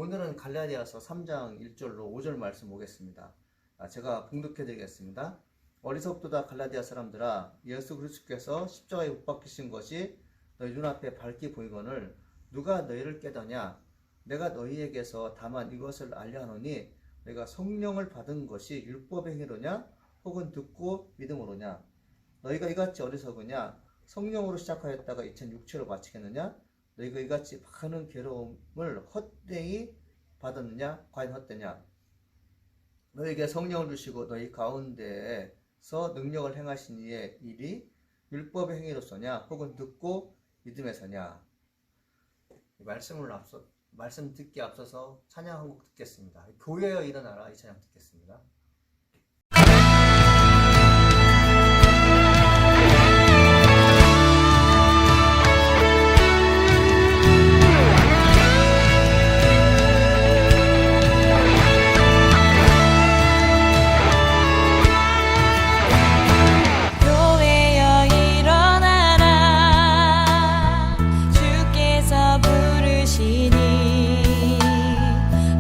오늘은 갈라디아서 3장 1절로 5절 말씀 보겠습니다. 제가 봉독해 드리겠습니다. 어리석도다 갈라디아 사람들아, 예수 그리스도께서 십자가에 못 박히신 것이 너희 눈앞에 밝게 보이거늘 누가 너희를 깨더냐? 내가 너희에게서 다만 이것을 알려 하노니 내가 성령을 받은 것이 율법의 행위로냐 혹은 듣고 믿음으로냐? 너희가 이같이 어리석으냐? 성령으로 시작하였다가 이젠 육체로 마치겠느냐? 너희가 이같이 많은 괴로움을 헛되이 받았느냐? 과연 헛되냐? 너희에게 성령을 주시고 너희 가운데에서 능력을 행하신 이의 일이 율법의 행위로서냐 혹은 듣고 믿음에서냐? 말씀 듣기 앞서서 찬양 한 곡 듣겠습니다. 교회여 일어나라, 이 찬양 듣겠습니다.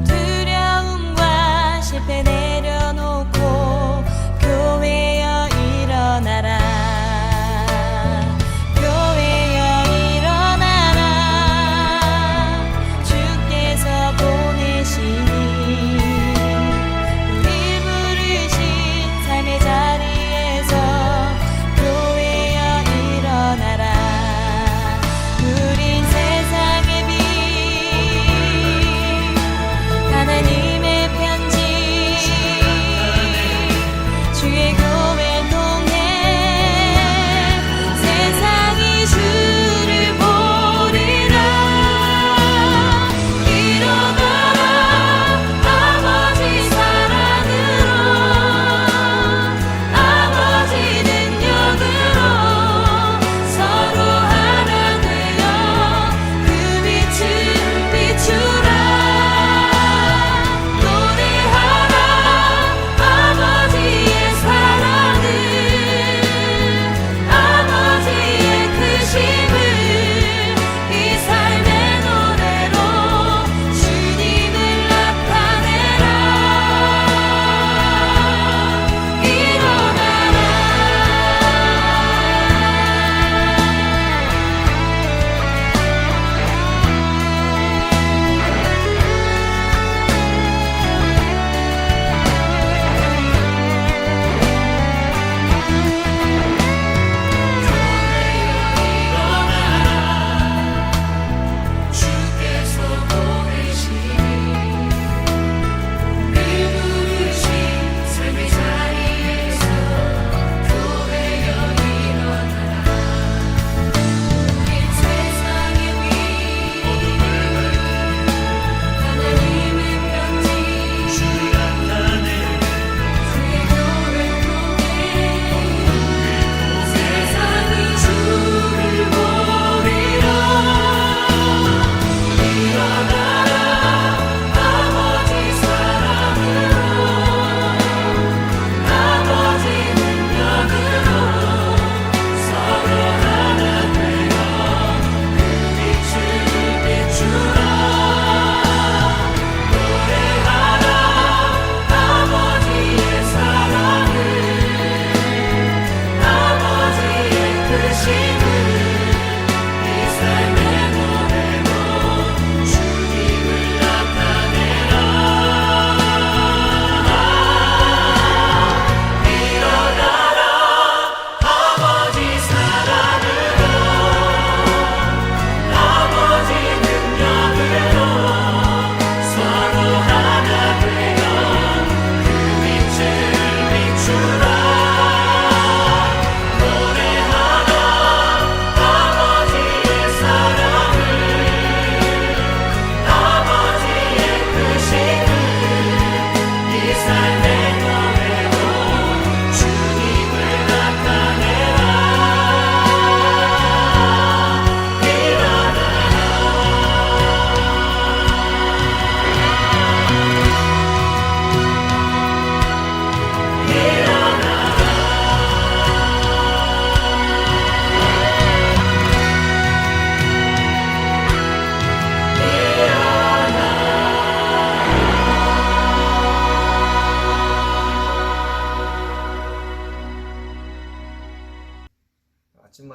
두려움과 실패 내려놓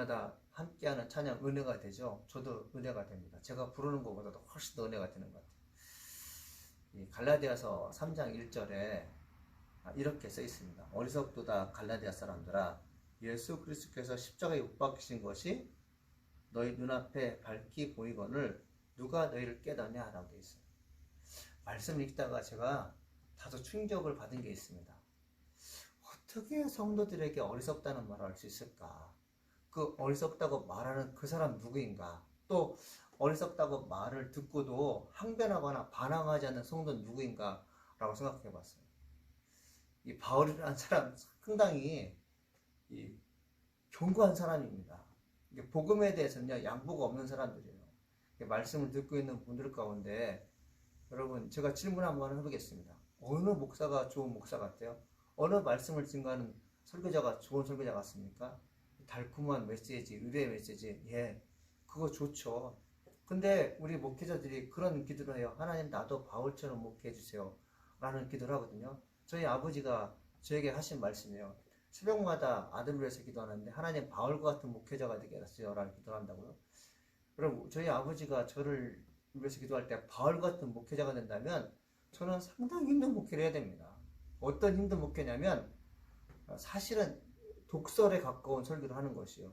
주일마다 함께하는 찬양 은혜가 되죠. 저도 은혜가 됩니다. 제가 부르는 것보다도 훨씬 더 은혜가 되는 것 같아요. 이 갈라디아서 3장 1절에 이렇게 써 있습니다. 어리석도다 갈라디아 사람들아, 예수 그리스도께서 십자가에 못 박히신 것이 너희 눈앞에 밝히 보이거늘 누가 너희를 깨닫냐 라고 되어 있어요. 말씀을 읽다가 제가 다소 충격을 받은 게 있습니다. 어떻게 성도들에게 어리석다는 말을 할 수 있을까? 그 어리석다고 말하는 그 사람 누구인가? 또 어리석다고 말을 듣고도 항변하거나 반항하지 않는 성도는 누구인가? 라고 생각해 봤어요. 이 바울이라는 사람 상당히 견고한 사람입니다. 복음에 대해서는요, 양보가 없는 사람들이에요. 말씀을 듣고 있는 분들 가운데 여러분, 제가 질문 한번 해보겠습니다. 어느 목사가 좋은 목사 같아요? 어느 말씀을 증거하는 설교자가 좋은 설교자 같습니까? 달콤한 메시지, 의뢰의 메시지, 예, 그거 좋죠. 근데 우리 목회자들이 그런 기도를 해요. 하나님, 나도 바울처럼 목회해 주세요 라는 기도를 하거든요. 저희 아버지가 저에게 하신 말씀이에요. 새벽마다 아들을 위해서 기도하는데 하나님, 바울과 같은 목회자가 되게 하세요 라는 기도를 한다고요. 그럼 저희 아버지가 저를 위해서 기도할 때 바울 같은 목회자가 된다면 저는 상당히 힘든 목회를 해야 됩니다. 어떤 힘든 목회냐면 사실은 독설에 가까운 설교를 하는 것이요.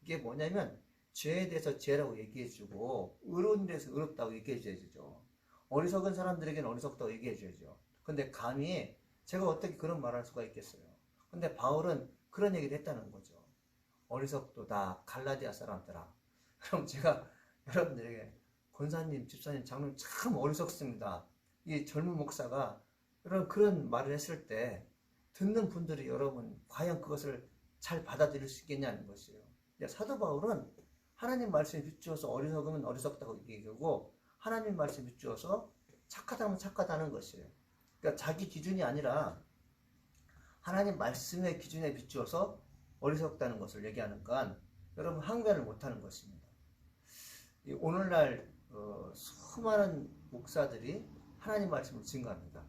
이게 뭐냐면 죄에 대해서 죄라고 얘기해주고 의로운 데서 의롭다고 얘기해줘야죠. 어리석은 사람들에게는 어리석다고 얘기해줘야죠. 근데 감히 제가 어떻게 그런 말을 할 수가 있겠어요. 근데 바울은 그런 얘기를 했다는 거죠. 어리석도다 갈라디아 사람들아. 그럼 제가 여러분들에게 권사님, 집사님, 장로님 참 어리석습니다. 이 젊은 목사가 그런 말을 했을 때 듣는 분들이 여러분 과연 그것을 잘 받아들일 수 있겠냐는 것이에요. 사도 바울은 하나님 말씀에 비추어서 어리석으면 어리석다고 얘기하고 하나님 말씀에 비추어서 착하다면 착하다는 것이에요. 그러니까 자기 기준이 아니라 하나님 말씀의 기준에 비추어서 어리석다는 것을 얘기하니까 여러분 항변을 못하는 것입니다. 오늘날 수많은 목사들이 하나님 말씀을 증거합니다.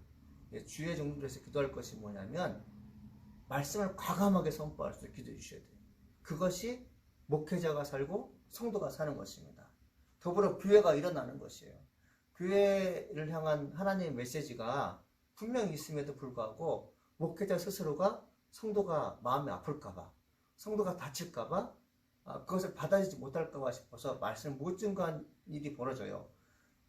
주의 종들에서 기도할 것이 뭐냐면 말씀을 과감하게 선포할 수 있게 기도해 주셔야 돼요. 그것이 목회자가 살고 성도가 사는 것입니다. 더불어 교회가 일어나는 것이에요. 교회를 향한 하나님의 메시지가 분명히 있음에도 불구하고 목회자 스스로가 성도가 마음이 아플까봐, 성도가 다칠까봐, 그것을 받아들이지 못할까봐 싶어서 말씀을 못 증거한 일이 벌어져요.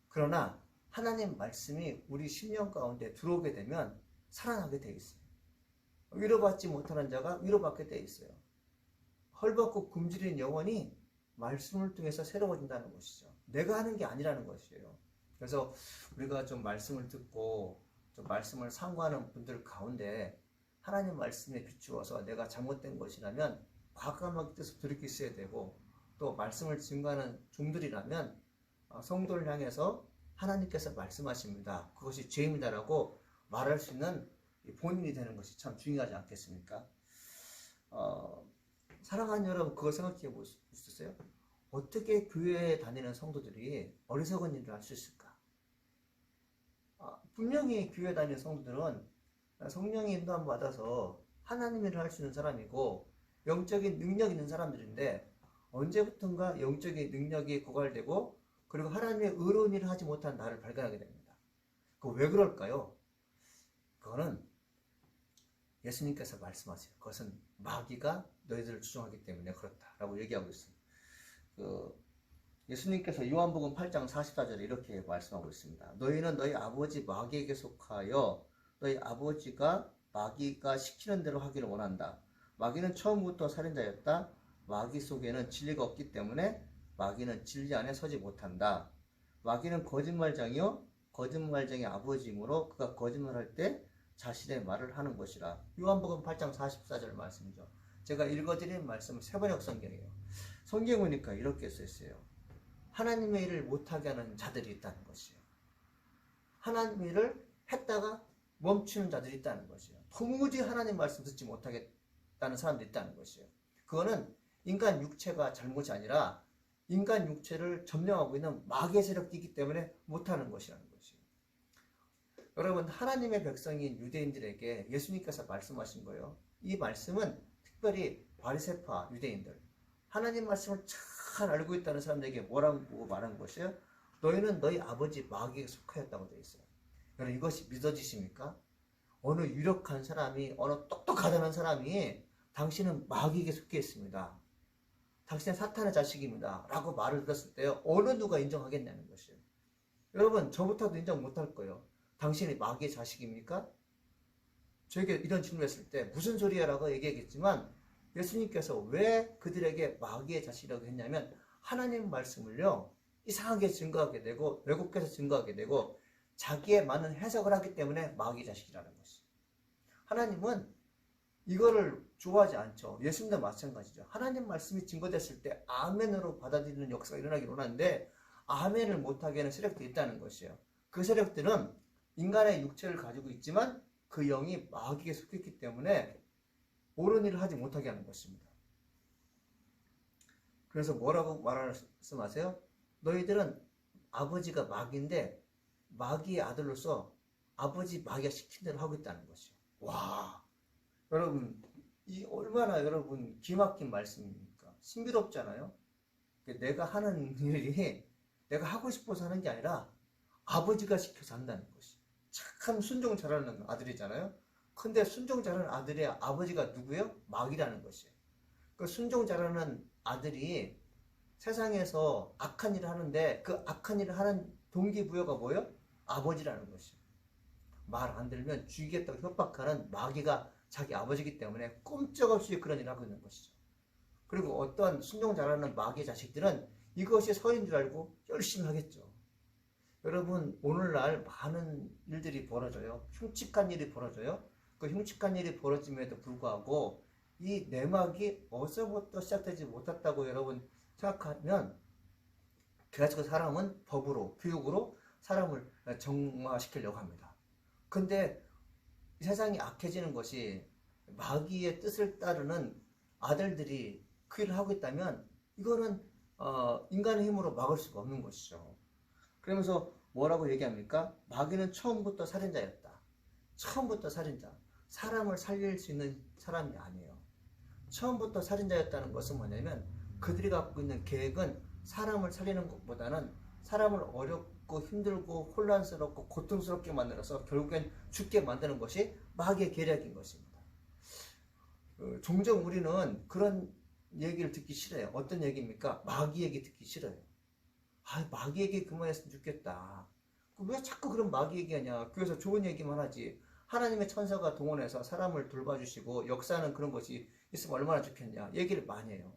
그러나 하나님 말씀이 우리 심령 가운데 들어오게 되면 살아나게 되어 있어요. 위로받지 못하는 자가 위로받게 되어 있어요. 헐벗고 굶주린 영혼이 말씀을 통해서 새로워진다는 것이죠. 내가 하는 게 아니라는 것이에요. 그래서 우리가 좀 말씀을 듣고 좀 말씀을 상고하는 분들 가운데 하나님 말씀에 비추어서 내가 잘못된 것이라면 과감하게 뜻을 돌이킬 수 있어야 되고, 또 말씀을 증거하는 종들이라면 성도를 향해서 하나님께서 말씀하십니다, 그것이 죄입니다라고 말할 수 있는 본인이 되는 것이 참 중요하지 않겠습니까? 사랑하는 여러분, 그거 생각해 보셨어요? 어떻게 교회에 다니는 성도들이 어리석은 일을 할 수 있을까? 분명히 교회에 다니는 성도들은 성령의 인도함 받아서 하나님의 일을 할 수 있는 사람이고 영적인 능력 있는 사람들인데, 언제부턴가 영적인 능력이 고갈되고 그리고 하나님의 의로운 일을 하지 못한 나를 발견하게 됩니다. 그거 왜 그럴까요? 그거는 예수님께서 말씀하세요. 그것은 마귀가 너희들을 추종하기 때문에 그렇다라고 얘기하고 있습니다. 예수님께서 요한복음 8장 44절에 이렇게 말씀하고 있습니다. 너희는 너희 아버지 마귀에게 속하여 너희 아버지가 마귀가 시키는 대로 하기를 원한다. 마귀는 처음부터 살인자였다. 마귀 속에는 진리가 없기 때문에 마귀는 진리 안에 서지 못한다. 마귀는 거짓말장이요 거짓말장의 아버지이므로 그가 거짓말할 때 자신의 말을 하는 것이라. 요한복음 8장 44절 말씀이죠. 제가 읽어드린 말씀은 세번역 성경이에요. 성경 보니까 이렇게 써있어요. 하나님의 일을 못하게 하는 자들이 있다는 것이에요. 하나님의 일을 했다가 멈추는 자들이 있다는 것이에요. 도무지 하나님 말씀 듣지 못하겠다는 사람들이 있다는 것이에요. 그거는 인간 육체가 잘못이 아니라 인간 육체를 점령하고 있는 마귀의 세력이 있기 때문에 못하는 것이라는 것이에요. 여러분, 하나님의 백성인 유대인들에게 예수님께서 말씀하신 거예요. 이 말씀은 특별히 바리새파 유대인들, 하나님 말씀을 잘 알고 있다는 사람들에게 뭐라고 말한 것이에요? 너희는 너희 아버지 마귀에게 속하였다고 되어 있어요. 여러분 이것이 믿어지십니까? 어느 유력한 사람이, 어느 똑똑하다는 사람이 당신은 마귀에게 속해 있습니다. 당신은 사탄의 자식입니다. 라고 말을 들었을 때 어느 누가 인정하겠냐는 것이에요. 여러분 저부터도 인정 못할 거예요. 당신이 마귀의 자식입니까? 저에게 이런 질문을 했을 때 무슨 소리야 라고 얘기했지만 예수님께서 왜 그들에게 마귀의 자식이라고 했냐면 하나님 말씀을요 이상하게 증거하게 되고 왜곡해서 증거하게 되고 자기의 많은 해석을 하기 때문에 마귀의 자식이라는 것이. 하나님은 이거를 좋아하지 않죠. 예수님도 마찬가지죠. 하나님 말씀이 증거됐을 때 아멘으로 받아들이는 역사가 일어나기 원하는데 아멘을 못하게 하는 세력들이 있다는 것이에요. 그 세력들은 인간의 육체를 가지고 있지만 그 영이 마귀에 속했기 때문에 옳은 일을 하지 못하게 하는 것입니다. 그래서 뭐라고 말씀하세요? 너희들은 아버지가 마귀인데 마귀의 아들로서 아버지 마귀가 시킨 대로 하고 있다는 것이요. 와, 여러분 이 얼마나 여러분 기막힌 말씀입니까? 신비롭잖아요. 내가 하는 일이 내가 하고 싶어서 하는 게 아니라 아버지가 시켜서 한다는 것이. 참 순종 잘하는 아들이잖아요. 근데 순종 잘하는 아들의 아버지가 누구예요? 마귀라는 것이에요. 그 순종 잘하는 아들이 세상에서 악한 일을 하는데 그 악한 일을 하는 동기부여가 뭐예요? 아버지라는 것이에요. 말 안 들으면 죽이겠다고 협박하는 마귀가 자기 아버지이기 때문에 꼼짝없이 그런 일을 하고 있는 것이죠. 그리고 어떤 순종 잘하는 마귀의 자식들은 이것이 서인 줄 알고 열심히 하겠죠. 여러분 오늘날 많은 일들이 벌어져요. 흉측한 일이 벌어져요. 그 흉측한 일이 벌어짐에도 불구하고 이 내막이 어디서부터 시작되지 못했다고 여러분 생각하면 그래서 사람은 법으로 교육으로 사람을 정화시키려고 합니다. 근데 세상이 악해지는 것이 마귀의 뜻을 따르는 아들들이 그 일을 하고 있다면 이거는 인간의 힘으로 막을 수가 없는 것이죠. 그러면서 뭐라고 얘기합니까? 마귀는 처음부터 살인자였다. 처음부터 살인자. 사람을 살릴 수 있는 사람이 아니에요. 처음부터 살인자였다는 것은 뭐냐면 그들이 갖고 있는 계획은 사람을 살리는 것보다는 사람을 어렵고 힘들고 혼란스럽고 고통스럽게 만들어서 결국엔 죽게 만드는 것이 마귀의 계략인 것입니다. 종종 우리는 그런 얘기를 듣기 싫어요. 어떤 얘기입니까? 마귀 얘기 듣기 싫어요. 아, 마귀 얘기 그만했으면 좋겠다. 왜 자꾸 그런 마귀 얘기하냐? 교회에서 좋은 얘기만 하지. 하나님의 천사가 동원해서 사람을 돌봐주시고 역사하는 그런 것이 있으면 얼마나 좋겠냐? 얘기를 많이 해요.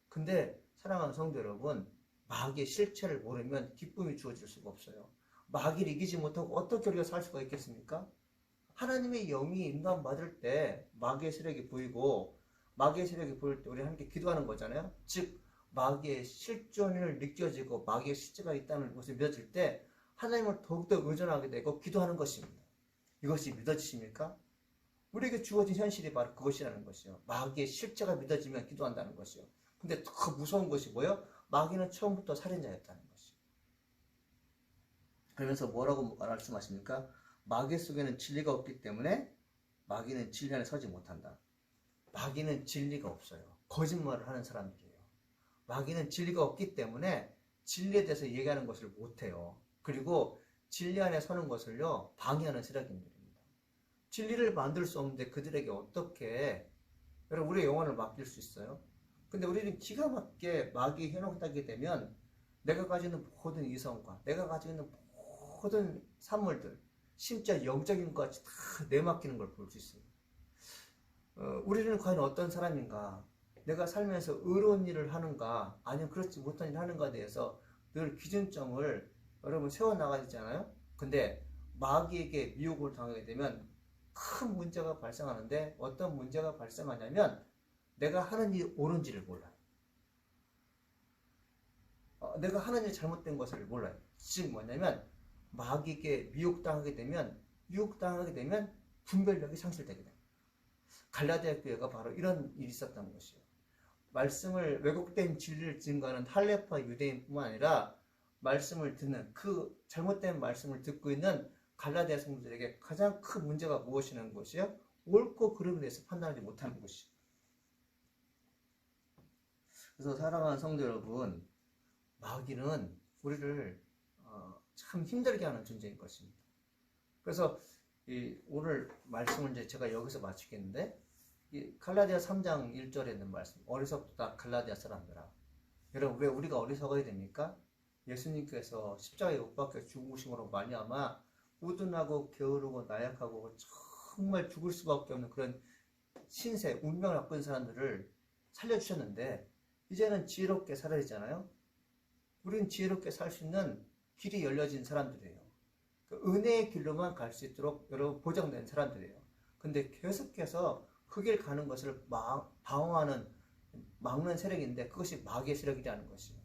근데 사랑하는 성도 여러분, 마귀의 실체를 모르면 기쁨이 주어질 수가 없어요. 마귀를 이기지 못하고 어떻게 우리가 살 수가 있겠습니까? 하나님의 영이 인도받을 때 마귀의 세력이 보이고 마귀의 세력이 보일 때 우리 함께 기도하는 거잖아요. 즉 마귀의 실존을 느껴지고 마귀의 실체가 있다는 것을 믿어질 때 하나님을 더욱더 의존하게 되고 기도하는 것입니다. 이것이 믿어지십니까? 우리에게 주어진 현실이 바로 그것이라는 것이요. 마귀의 실체가 믿어지면 기도한다는 것이요. 근데 더 무서운 것이 뭐예요? 마귀는 처음부터 살인자였다는 것이요. 그러면서 뭐라고 말씀하십니까? 마귀 속에는 진리가 없기 때문에 마귀는 진리 안에 서지 못한다. 마귀는 진리가 없어요. 거짓말을 하는 사람들이에요. 마귀는 진리가 없기 때문에 진리에 대해서 얘기하는 것을 못해요. 그리고 진리 안에 서는 것을요 방해하는 세력입니다. 진리를 만들 수 없는데 그들에게 어떻게 여러분 우리의 영혼을 맡길 수 있어요? 근데 우리는 기가 막히게 마귀에 현혹하게 되면 내가 가지고 있는 모든 이성과 내가 가지고 있는 모든 산물들 심지어 영적인 것 같이 다 내맡기는 걸 볼 수 있어요. 우리는 과연 어떤 사람인가? 내가 살면서 의로운 일을 하는가? 아니면 그렇지 못한 일을 하는가에 대해서 늘 기준점을 여러분 세워나가잖아요. 근데 마귀에게 미혹을 당하게 되면 큰 문제가 발생하는데 어떤 문제가 발생하냐면 내가 하는 일이 옳은지를 몰라요. 내가 하는 일이 잘못된 것을 몰라요. 즉 뭐냐면 마귀에게 미혹당하게 되면 분별력이 상실되게 됩니다. 갈라디아 교회가 바로 이런 일이 있었던 것이에요. 말씀을 왜곡된 진리를 증거하는 할레파 유대인뿐만 아니라 말씀을 듣는 그 잘못된 말씀을 듣고 있는 갈라디아 성도들에게 가장 큰 문제가 무엇이라는 것이요? 옳고 그름에 대해서 판단하지 못하는 것이죠. 그래서 사랑하는 성도 여러분, 마귀는 우리를 참 힘들게 하는 존재인 것입니다. 그래서 오늘 말씀을 이제 제가 여기서 마치겠는데, 이 갈라디아 3장 1절에 있는 말씀, 어리석다 갈라디아 사람들아. 여러분, 왜 우리가 어리석어야 됩니까? 예수님께서 십자가에 못 박혀 죽으심으로 말미암아 우둔하고 게으르고 나약하고 정말 죽을 수밖에 없는 그런 신세, 운명을 갖고 있는 사람들을 살려주셨는데, 이제는 지혜롭게 살아야 되잖아요. 우리는 지혜롭게 살 수 있는 길이 열려진 사람들이에요. 그 은혜의 길로만 갈 수 있도록 여러분 보장된 사람들이에요. 근데 계속해서 그 길 가는 것을 방어하는, 막는 세력인데, 그것이 마귀의 세력이라는 것이에요.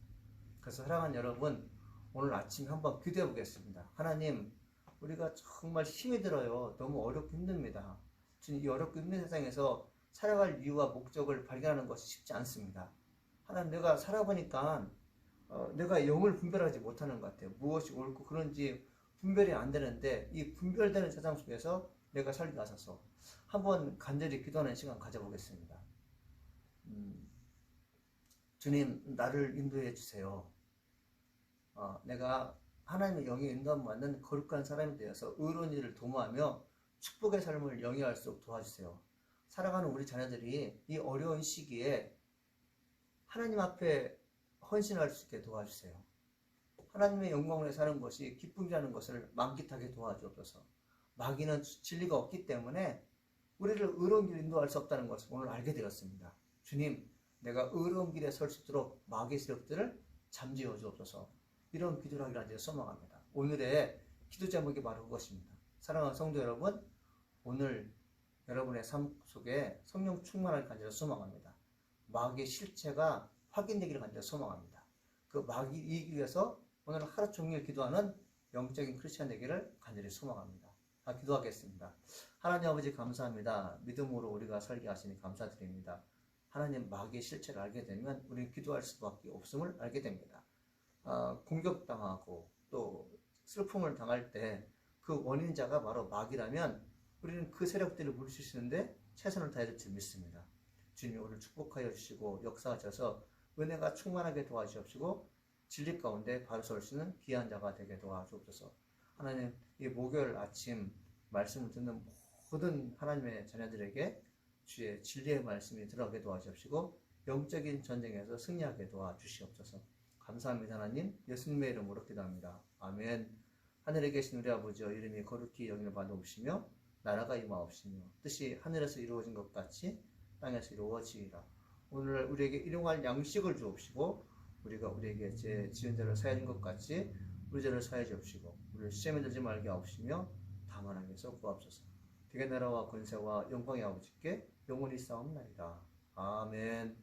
그래서 사랑하는 여러분, 오늘 아침에 한번 기도해 보겠습니다. 하나님, 우리가 정말 힘이 들어요. 너무 어렵고 힘듭니다. 이 어렵고 힘든 세상에서 살아갈 이유와 목적을 발견하는 것이 쉽지 않습니다. 하나님, 내가 살아보니까 내가 영을 분별하지 못하는 것 같아요. 무엇이 옳고 그런지 분별이 안 되는데, 이 분별되는 세상 속에서 내가 살기 나서서 한번 간절히 기도하는 시간 가져보겠습니다. 주님, 나를 인도해 주세요. 내가 하나님의 영에 인도함 받는 거룩한 사람이 되어서 의로운 일을 도모하며 축복의 삶을 영위할 수 있도록 도와주세요. 살아가는 우리 자녀들이 이 어려운 시기에 하나님 앞에 헌신할 수 있게 도와주세요. 하나님의 영광을 사는 것이 기쁨이라는 것을 만끽하게 도와주옵소서. 마귀는 진리가 없기 때문에 우리를 의로운 길로 인도할 수 없다는 것을 오늘 알게 되었습니다. 주님, 내가 의로운 길에 설 수 있도록 마귀의 세력들을 잠재워 주옵소서. 이런 기도를 하기를 간절히 소망합니다. 오늘의 기도 제목이 바로 그것입니다. 사랑하는 성도 여러분, 오늘 여러분의 삶 속에 성령 충만을 간절히 소망합니다. 마귀의 실체가 확인되기를 간절히 소망합니다. 그 마귀 이기기 위해서 오늘 하루 종일 기도하는 영적인 크리스찬 되기를 간절히 소망합니다. 기도하겠습니다. 하나님 아버지 감사합니다. 믿음으로 우리가 살게 하시니 감사드립니다. 하나님, 마귀의 실체를 알게 되면 우리는 기도할 수밖에 없음을 알게 됩니다. 공격당하고 또 슬픔을 당할 때 그 원인자가 바로 마귀라면 우리는 그 세력들을 물리치시는데 최선을 다해줄 줄 믿습니다. 주님, 오늘 축복하여 주시고 역사하셔서 은혜가 충만하게 도와주시옵시고 진리 가운데 바로 설 수 있는 귀한 자가 되게 도와주옵소서. 하나님, 이 목요일 아침 말씀을 듣는 모든 하나님의 자녀들에게 주의 진리의 말씀이 들어가게 도와주옵시고 영적인 전쟁에서 승리하게 도와주시옵소서. 감사합니다. 하나님, 예수님의 이름으로 기도합니다. 아멘. 하늘에 계신 우리 아버지여, 이름이 거룩히 여김을 받아옵시며 나라가 임하옵시며 뜻이 하늘에서 이루어진 것 같이 땅에서 이루어지리라. 오늘 우리에게 일용할 양식을 주옵시고 우리가 우리에게 제 지은 죄를 사하여 준 것 같이 우리 죄를 사하여 주옵시고 우리를 시험에 들지 말게 하옵시며 다만 악에서 구하옵소서. 되게 나라와 권세와 영광의 아버지께 영원히 싸움나이다. 아멘.